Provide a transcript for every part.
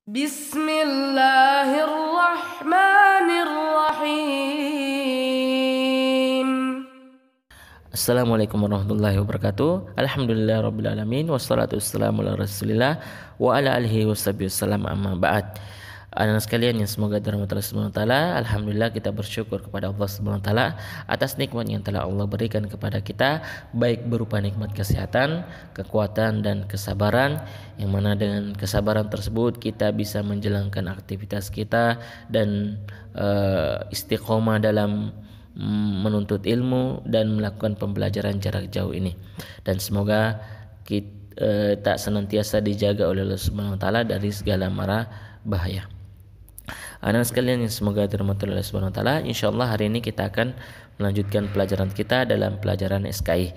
Bismillahirrahmanirrahim. Assalamualaikum warahmatullahi wabarakatuh. Alhamdulillah rabbil alamin, wassalatu wassalamu ala rasulillah wa ala alihi wasallam, amma ba'd. Anak sekalian yang semoga dirahmati Allah Subhanahu wa taala, alhamdulillah kita bersyukur kepada Allah Subhanahu wa taala atas nikmat yang telah Allah berikan kepada kita, baik berupa nikmat kesehatan, kekuatan dan kesabaran, yang mana dengan kesabaran tersebut kita bisa menjalankan aktivitas kita dan istiqomah dalam menuntut ilmu dan melakukan pembelajaran jarak jauh ini. Dan semoga kita senantiasa dijaga oleh Allah Subhanahu wa taala dari segala mara bahaya. Anak sekalian yang semoga dirahmati oleh Allah Subhanahu wa taala, insyaallah hari ini kita akan melanjutkan pelajaran kita dalam pelajaran SKI.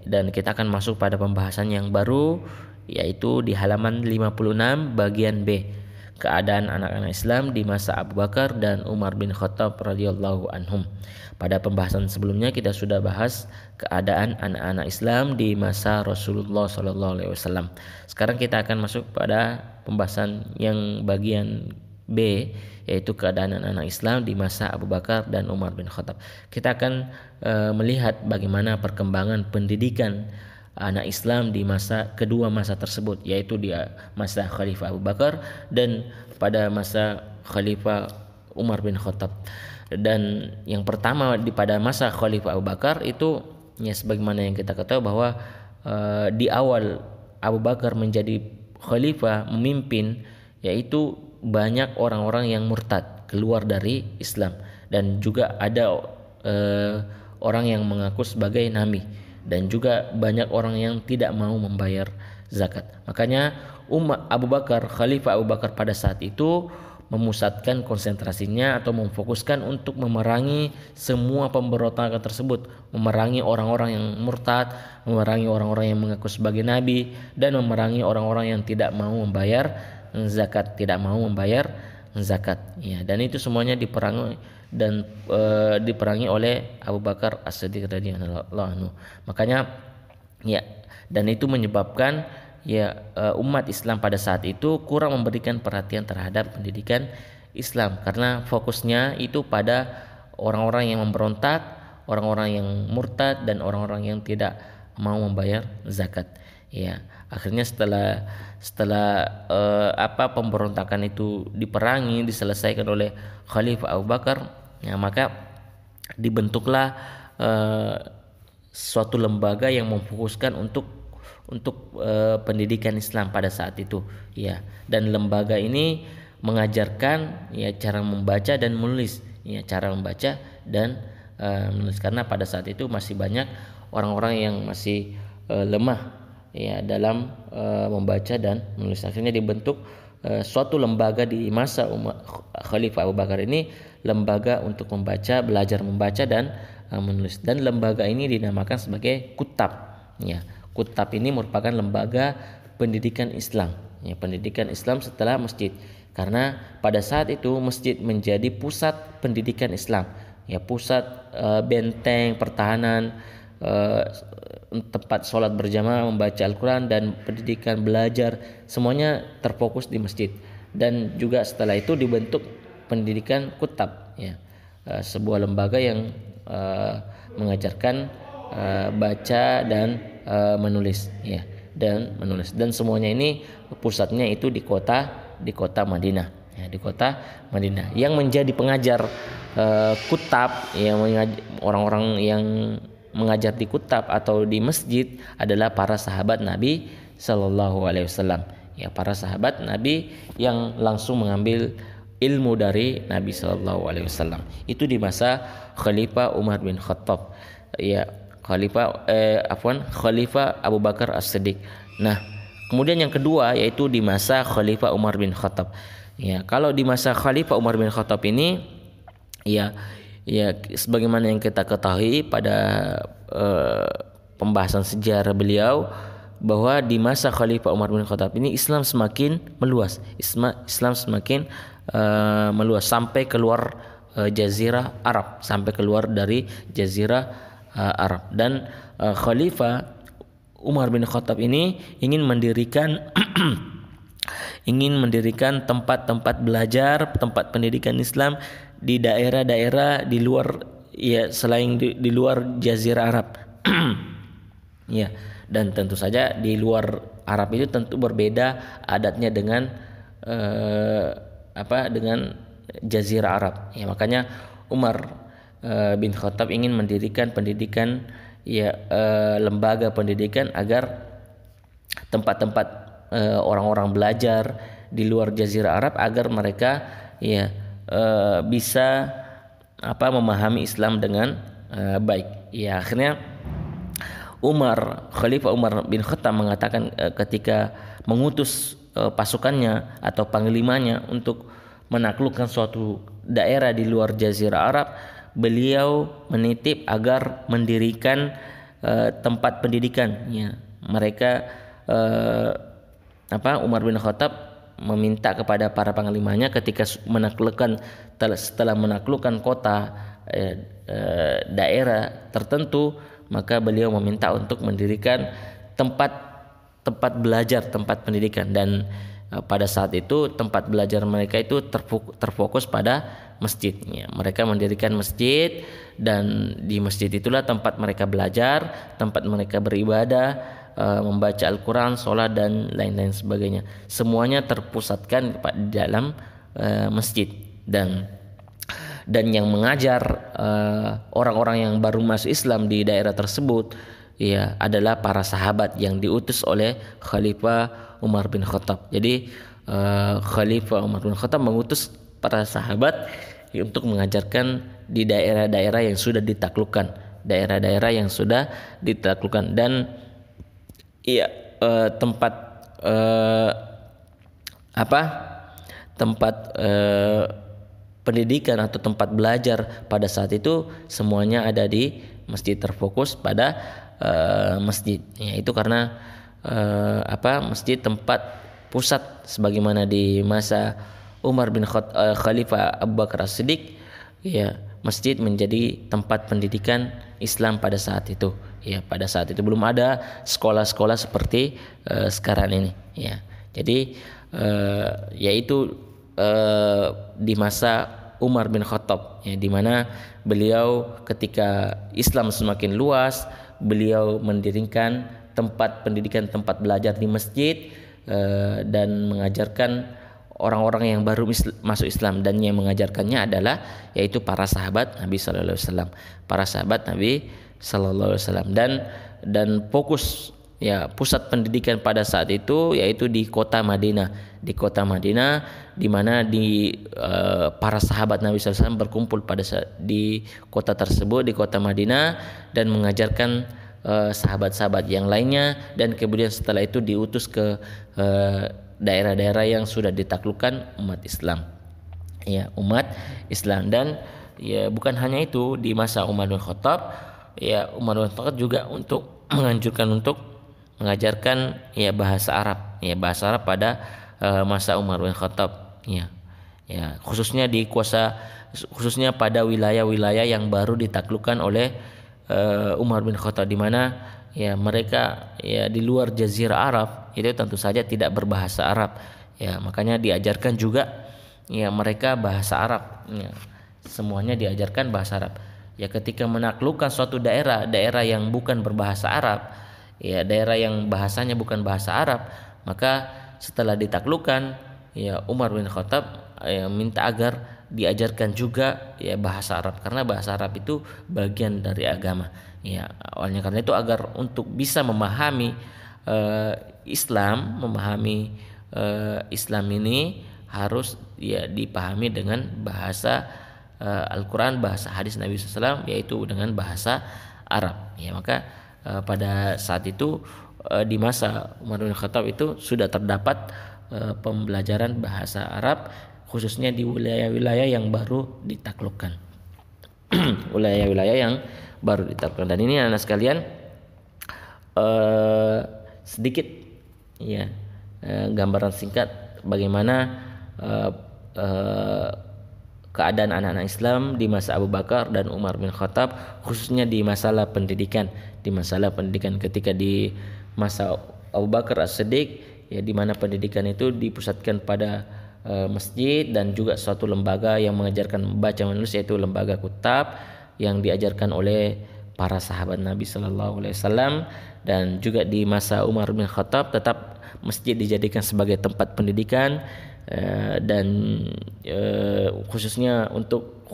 Dan kita akan masuk pada pembahasan yang baru, yaitu di halaman 56 bagian B. Keadaan anak-anak Islam di masa Abu Bakar dan Umar bin Khattab radhiyallahu anhum. Pada pembahasan sebelumnya kita sudah bahas keadaan anak-anak Islam di masa Rasulullah SAW. Sekarang kita akan masuk pada pembahasan yang bagian B, yaitu keadaan anak-anak Islam di masa Abu Bakar dan Umar bin Khattab. Kita akan melihat bagaimana perkembangan pendidikan anak Islam di kedua masa tersebut, yaitu di masa Khalifah Abu Bakar dan pada masa Khalifah Umar bin Khattab. Dan yang pertama pada masa Khalifah Abu Bakar itu, ya sebagaimana yang kita ketahui bahwa di awal Abu Bakar menjadi khalifah, memimpin, yaitu banyak orang-orang yang murtad keluar dari Islam, dan juga ada orang yang mengaku sebagai nabi, dan juga banyak orang yang tidak mau membayar zakat. Makanya Khalifah Abu Bakar pada saat itu memusatkan konsentrasinya atau memfokuskan untuk memerangi semua pemberontakan tersebut, memerangi orang-orang yang murtad, memerangi orang-orang yang mengaku sebagai nabi, dan memerangi orang-orang yang tidak mau membayar zakat. Ya, dan itu semuanya diperangi oleh Abu Bakar As-Siddiq radhiyallahu anhu. Makanya ya, dan itu menyebabkan umat Islam pada saat itu kurang memberikan perhatian terhadap pendidikan Islam, karena fokusnya itu pada orang-orang yang memberontak, orang-orang yang murtad, dan orang-orang yang tidak mau membayar zakat. Ya, akhirnya setelah pemberontakan itu diselesaikan oleh Khalifah Abu Bakar, ya, maka dibentuklah suatu lembaga yang memfokuskan untuk pendidikan Islam pada saat itu, ya. Dan lembaga ini mengajarkan cara membaca dan menulis, menulis, karena pada saat itu masih banyak orang-orang yang masih lemah dalam membaca dan menulis. Akhirnya dibentuk suatu lembaga di masa Khalifah Abu Bakar ini, lembaga untuk belajar membaca dan menulis, dan lembaga ini dinamakan sebagai Kutab. Kutab ini merupakan lembaga pendidikan Islam, pendidikan Islam setelah masjid, karena pada saat itu masjid menjadi pusat pendidikan Islam, pusat benteng pertahanan, tempat sholat berjamaah, membaca Al-Quran, dan pendidikan belajar semuanya terfokus di masjid. Dan juga setelah itu dibentuk pendidikan Kutab, sebuah lembaga yang mengajarkan baca dan menulis, dan semuanya ini pusatnya itu di kota Madinah, di kota Madinah. Yang menjadi pengajar Kutab, orang-orang yang mengajar di Kutab atau di masjid adalah para sahabat Nabi Sallallahu Alaihi Wasallam, para sahabat Nabi yang langsung mengambil ilmu dari Nabi Sallallahu Alaihi Wasallam. Itu di masa Khalifah Umar bin Khattab, Khalifah Abu Bakar As-Siddiq. Nah, kemudian yang kedua yaitu di masa Khalifah Umar bin Khattab. Kalau di masa Khalifah Umar bin Khattab ini, sebagaimana yang kita ketahui pada pembahasan sejarah beliau, bahwa di masa Khalifah Umar bin Khattab ini Islam semakin meluas. Meluas sampai keluar Jazirah Arab, sampai keluar dari Jazirah Arab. Dan Khalifah Umar bin Khattab ini ingin mendirikan ingin mendirikan tempat-tempat belajar, tempat pendidikan Islam di daerah-daerah di luar, ya, selain di luar Jazirah Arab. Ya, dan tentu saja di luar Arab itu tentu berbeda adatnya dengan dengan Jazirah Arab. Ya, makanya Umar bin Khattab ingin mendirikan pendidikan, lembaga pendidikan agar tempat-tempat orang-orang belajar di luar Jazirah Arab agar mereka bisa memahami Islam dengan baik. Ya, akhirnya Khalifah Umar bin Khattab mengatakan ketika mengutus pasukannya atau panglimanya untuk menaklukkan suatu daerah di luar Jazirah Arab, beliau menitip agar mendirikan tempat pendidikan. Ya, mereka Umar bin Khattab meminta kepada para panglimanya ketika setelah menaklukkan kota daerah tertentu, maka beliau meminta untuk mendirikan tempat belajar, tempat pendidikan, dan pada saat itu tempat belajar mereka itu terfokus pada masjid. Ya, mereka mendirikan masjid, dan di masjid itulah tempat mereka belajar, tempat mereka beribadah, membaca Al-Quran, sholat, dan lain-lain sebagainya. Semuanya terpusatkan di dalam masjid, dan yang mengajar orang-orang yang baru masuk Islam di daerah tersebut adalah para sahabat yang diutus oleh Khalifah Umar bin Khattab. Jadi Khalifah Umar bin Khattab mengutus para sahabat untuk mengajarkan di daerah-daerah yang sudah ditaklukkan, dan tempat pendidikan atau tempat belajar pada saat itu semuanya ada di masjid, terfokus pada masjid. Ya, itu karena masjid tempat pusat, sebagaimana di masa Umar bin Khalifah Abu Bakar As-Siddiq, ya, masjid menjadi tempat pendidikan Islam pada saat itu. Ya, pada saat itu belum ada sekolah-sekolah seperti sekarang ini. Ya, jadi yaitu di masa Umar bin Khattab, ya, di mana beliau ketika Islam semakin luas, beliau mendirikan tempat pendidikan, tempat belajar di masjid, dan mengajarkan orang-orang yang baru masuk Islam, dan yang mengajarkannya adalah yaitu para sahabat Nabi sallallahu alaihi wasallam, dan fokus, ya, pusat pendidikan pada saat itu yaitu di kota Madinah, di mana para sahabat Nabi SAW berkumpul di kota tersebut, di kota Madinah, dan mengajarkan sahabat-sahabat yang lainnya, dan kemudian setelah itu diutus ke daerah-daerah yang sudah ditaklukkan umat Islam. Ya, umat Islam. Dan ya, bukan hanya itu, di masa Umar bin Khattab, ya, Umar bin Khattab juga menganjurkan untuk mengajarkan bahasa Arab, pada masa Umar bin Khattab, khususnya pada wilayah-wilayah yang baru ditaklukkan oleh Umar bin Khattab, di mana mereka di luar Jazirah Arab itu tentu saja tidak berbahasa Arab. Ya, makanya diajarkan juga mereka bahasa Arab. Semuanya diajarkan bahasa Arab. Ya, ketika menaklukkan suatu daerah yang bukan berbahasa Arab, daerah yang bahasanya bukan bahasa Arab, maka setelah ditaklukkan, Umar bin Khattab minta agar diajarkan juga bahasa Arab, karena bahasa Arab itu bagian dari agama. Ya, awalnya karena itu agar untuk bisa memahami Islam, Islam ini harus dipahami dengan bahasa Al-Quran, bahasa hadis Nabi SAW, yaitu dengan bahasa Arab. Ya, maka pada saat itu di masa Umar bin Khattab itu sudah terdapat pembelajaran bahasa Arab, khususnya di wilayah-wilayah yang baru ditaklukkan. Dan ini anak sekalian sedikit gambaran singkat bagaimana keadaan anak-anak Islam di masa Abu Bakar dan Umar bin Khattab, khususnya di masalah pendidikan. Ketika di masa Abu Bakar As-Siddiq, ya di mana pendidikan itu dipusatkan pada masjid dan juga suatu lembaga yang mengajarkan membaca menulis, yaitu lembaga Kutab yang diajarkan oleh para sahabat Nabi Sallallahu Alaihi Wasallam. Dan juga di masa Umar bin Khattab tetap masjid dijadikan sebagai tempat pendidikan, dan khususnya untuk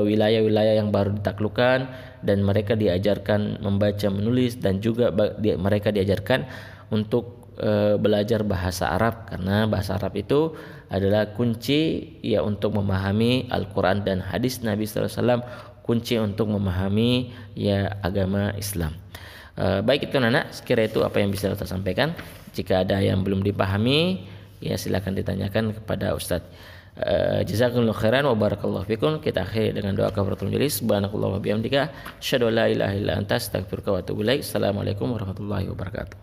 wilayah-wilayah yang baru ditaklukkan, dan mereka diajarkan membaca menulis, dan juga mereka diajarkan untuk belajar bahasa Arab, karena bahasa Arab itu adalah kunci ya untuk memahami Al-Quran dan hadis Nabi Sallallahu Alaihi Wasallam, kunci untuk memahami ya agama Islam. Baik itu Nana, sekira itu apa yang bisa kita sampaikan. Jika ada yang belum dipahami, ya silakan ditanyakan kepada Ustadz. Jazakumullahu khairan wa barakallahu fikum. Kita akhiri dengan doa kafaratul majelis. Subhanakallahumma wa bihamdika, asyhadu an la ilaha illa anta, astaghfiruka wa atubu ilaik. Assalamualaikum warahmatullahi wabarakatuh.